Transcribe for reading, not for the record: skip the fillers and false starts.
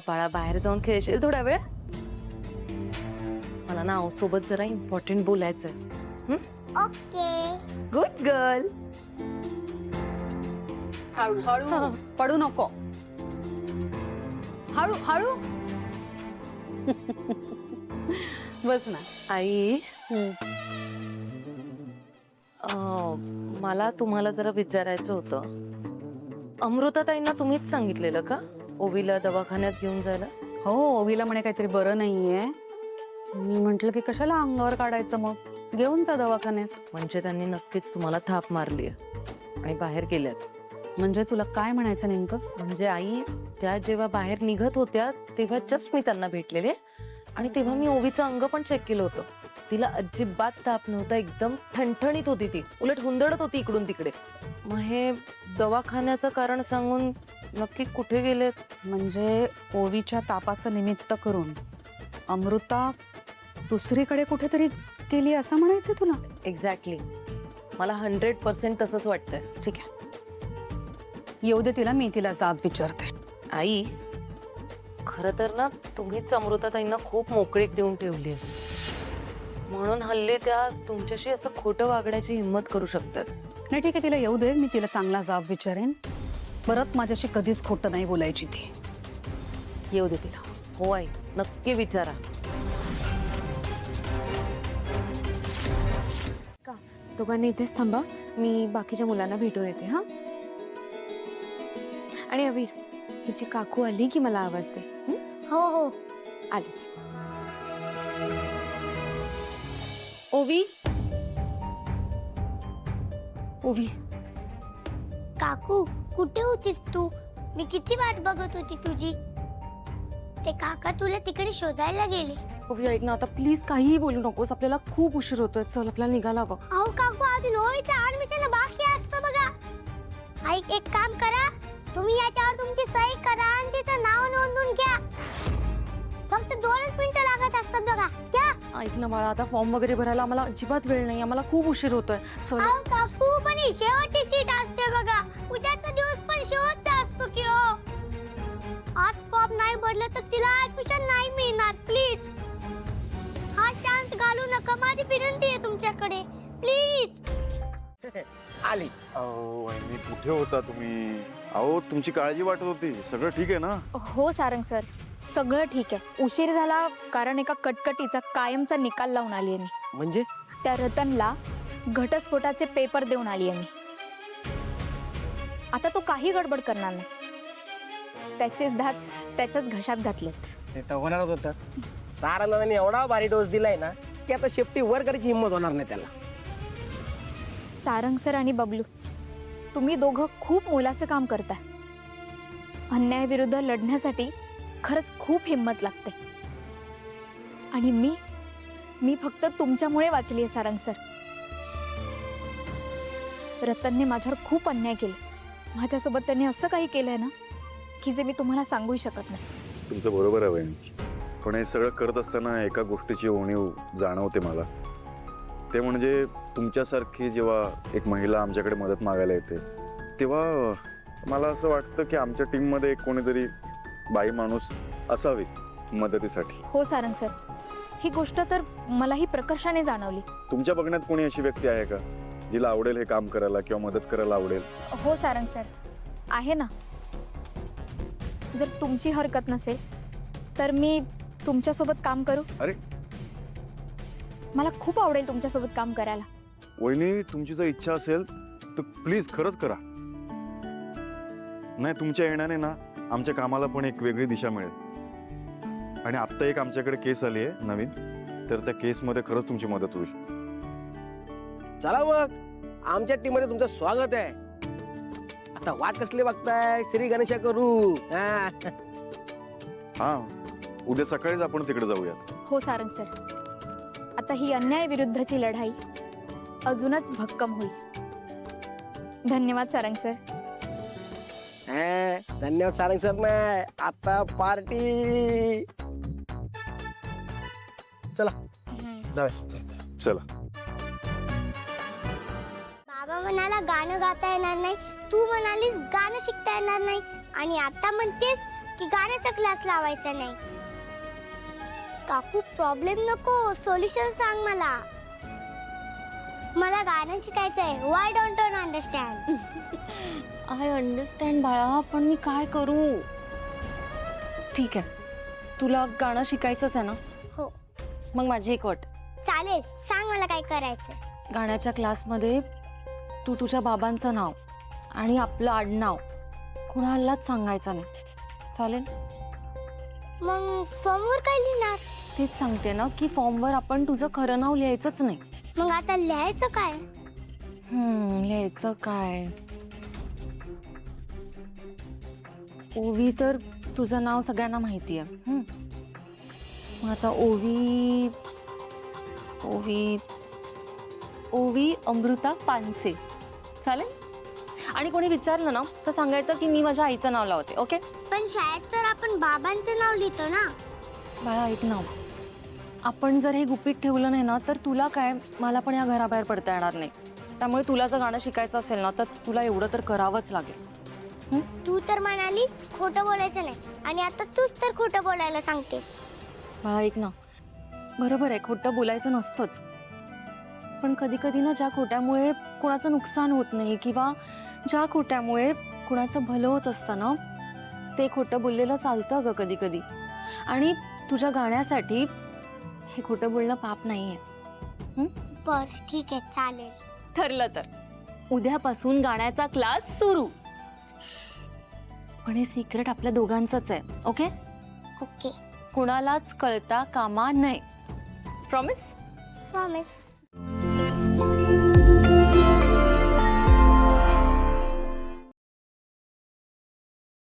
बाळा बाहेर जाऊन खेळशील थोडा वेळ? मला ना सोबत जरा इम्पॉर्टंट बोलायचंय. ओके. Good girl. हळू हळू पडू नको. हळू हळू. बस ना. आई मला तुम्हाला जरा विचारायचं होतं. अमृताताईंना तुम्हीच सांगितलेलं का ओवीला दवाखान्यात घेऊन जायला? हो, ओवीला म्हणे काहीतरी बरं नाहीये. मी म्हंटल की कशाला अंगावर काढायचं, मग घेऊन जा दवाखान्यात. म्हणजे त्यांनी नक्कीच तुम्हाला थाप मारली आणि बाहेर गेल्यात. म्हणजे तुला काय म्हणायचं नेमकं? म्हणजे आई त्या जेव्हा बाहेर निघत होत्या तेव्हा जस्ट मी त्यांना भेटलेले आणि तेव्हा मी ओवीचं अंग पण चेक केलं होतं. तिला अजिबात ताप नव्हता, एकदम ठणठणीत होती ती, उलट हुंदडत होती इकडून तिकडे. मग हे दवाखान्याचं कारण सांगून नक्की कुठे गेलेत? म्हणजे ओवीच्या तापाचं निमित्त करून अमृता दुसरीकडे कुठेतरी गेली असं म्हणायचं तुला? एक्झॅक्टली. मला 100% तसंच वाटतंय. ठीक आहे, येऊ दे तिला, मी तिला जाब विचारते. आई खरं तर ना तुम्हीच अमृताताईंना खूप मोकळीक देऊन ठेवली आहे, म्हणून हल्ली त्या तुमच्याशी असं खोटं वागण्याची हिंमत करू शकतात. नाही ठीक आहे, तिला येऊ दे, मी तिला चांगला जाब विचारेन. परत माझ्याशी कधीच खोटं नाही बोलायची ती. येऊ दे तिला. हो आई, नक्की विचारा. का दोघांनी इथेच थांबा, मी बाकीच्या मुलांना भेटून येते. हा, आणि अवीर, हिची काकू आली की मला आवाज दे. हो हो. आलीच. ओवी, ओवी, काकू कुठे होतीस तू? मी किती वाट बघत होती तुझी. ते काका तुला तिकडे शोधायला गेले. ओवी ऐक ना, आता प्लीज काहीही बोलू नकोस, आपल्याला खूप उशीर होतोय. चल आपल्याला निघायला हवं. अहो काकू, अजून ओवीचं ऍडमिशन बाकी असतं बघा. ऐक, एक काम करा, तुम्ही याच्यावर तुमची सही करा आणि तिचं नाव नोंदवून घ्या. फक्त 2च मिनिटं लागत असतात बघा. घ्या. ऐक ना बाळा, आता फॉर्म वगैरे भरायला आम्हाला अजिबात वेळ नाही, आम्हाला खूप उशीर होतोय. चल. अहो काकू, पण ही शेवटची सीट असते बघा. उद्याचा दिवस पण शेवटचा असतो की हो. आज फॉर्म नाही भरलं तर तिला ऍडमिशन नाही मिळणार. प्लीज हा चान्स घालू नका, माझी विनंती आहे तुमच्याकडे. प्लीज. आली. अहो वहिनी, कुठे होता तुम्ही? अहो तुमची काळजी वाटत होती. सगळं ठीक आहे ना? हो सारंग सर, सगळं ठीक आहे. उशीर झाला कारण एका कटकटीचा कायमचा निकाल लावून आली आहे मी. म्हणजे त्या रतनला घटस्फोटाचे पेपर देऊन आली आहे मी. आता तो काही गडबड करणार नाही. त्याचेच धात त्याच्याच घशात घातलेत. ते तर होणारच होतं. सारांनी एवढा भारी डोस दिलाय ना की आता शेपटी वर करायची हिंमत होणार नाही त्याला. सारंग सर आणि बबलू, तुम्ही दोघं खूप मोलाचं काम करताय. अन्यायाविरुद्ध लढण्यासाठी खरंच खूप हिंमत लागते. आणि मी फक्त तुमच्यामुळे वाचली आहे सारंग सर. रतनने माझ्यावर खूप अन्याय केले. माझ्यासोबत त्यांनी असं काही केलंय ना की जे मी तुम्हाला सांगू शकत नाही. तुमचं बरोबर आहे वहिनी, पण हे सगळं करत असताना एका गोष्टीची उणीव जाणवते मला. ते म्हणजे तुमच्यासारखी जेव्हा एक महिला आमच्याकडे मदत मागायला येते तेव्हा मला असं वाटतं की आमच्या टीममध्ये कोणीतरी बाई माणूस असावी मदतीसाठी. हो सारंग सर, ही गोष्ट तर मलाही प्रकर्षाने जाणवली. तुमच्या बघण्यात कोणी अशी व्यक्ती आहे का जिला आवडेल हे काम करायला किंवा मदत करायला आवडेल? हो सारंग सर, आहे ना. जर तुमची हरकत नसेल तर मी तुमच्यासोबत काम करू. अरे मला खूप आवडेल तुमच्यासोबत काम करायला. वहिनी, तुमची जर इच्छा असेल तर प्लीज खरंच करा. नाही, तुमच्या येण्याने ना आमच्या कामाला पण एक वेगळी दिशा मिळेल. आणि आत्ता एक आमच्याकडे केस आली आहे नवीन, तर त्या केसमध्ये खरंच तुमची मदत होईल. चला मग, आमच्या टीम मध्ये तुमचं स्वागत आहे. आता वाट कसली बघताय? श्री गणेशा करू. हा, उद्या सकाळीच आपण तिकडे जाऊया. हो सारंग सर, आता ही अन्यायाविरुद्धची लढाई अजूनच भक्कम होईल. धन्यवाद सारंग सर. धन्यवाद सारंग सर. नाही, आता पार्टी. चला जाऊया. चला. बाबा म्हणाला गाणं गाता येणार नाही, तू म्हणालीस गाणं शिकता येणार नाही, आणि आता म्हणतेस की गाण्याचा क्लास लावायचा नाही? काकू प्रॉब्लेम नको, सोल्युशन सांग मला. मला गाणं शिकायचंय. Why don't you understand? I understand बाळा, पण मी काय करू? ठीक आहे, तुला गाणं शिकायचंच आहे ना? हो. मग माझी एक अट. चालेल, सांग मला काय करायचं. गाण्याच्या क्लासमध्ये तू तुझ्या बाबांचं नाव आणि आपलं आडनाव कुणालाच सांगायचं नाही, चालेल? मग फॉर्मवर काय लिहिणार? तेच सांगते ना की फॉर्मवर आपण तुझं खरं नाव लिहायचंच नाही. मग आता लिहायचं काय? लिहायचं काय? ओवी तर तुझं नाव सगळ्यांना माहिती आहे. मग आता ओवी ओवी ओवी अमृता पानसे, चालेल? आणि कोणी विचारलं ना तर सांगायचं की मी माझ्या आईचं नाव लावते. ओके? पण शाळेत तर आपण बाबांचं नाव लिहितो ना. बाळा ऐक ना, आपण जर हे गुपित ठेवलं नाही ना तर तुला काय, मला पण या घराबाहेर पडता येणार नाही. त्यामुळे तुला जर गाणं शिकायचं असेल ना तर तुला एवढं तर करावंच लागेल. तू तर म्हणाली खोटं बोलायचं नाही, आणि आता तूच तर खोटं बोलायला सांगतेस. बाळा ऐक ना, बरोबर आहे, खोटं बोलायचं नसतंच. पण कधी कधी ना ज्या खोट्यामुळे कोणाचं नुकसान होत नाही किंवा ज्या खोट्यामुळे कुणाचं भलं होत असतं ना, ते खोटं बोललेलं चालतं ग कधी कधी. आणि तुझ्या गाण्यासाठी हे खोटं बोलणं पाप नाहीये. बर ठीक आहे, चालेल. ठरलं तर उद्यापासून गाण्याचा क्लास सुरू. पण हे सिक्रेट आपल्या दोघांचंच आहे. ओके? ओके. कुणालाच कळता कामा नये. प्रॉमिस? प्रॉमिस.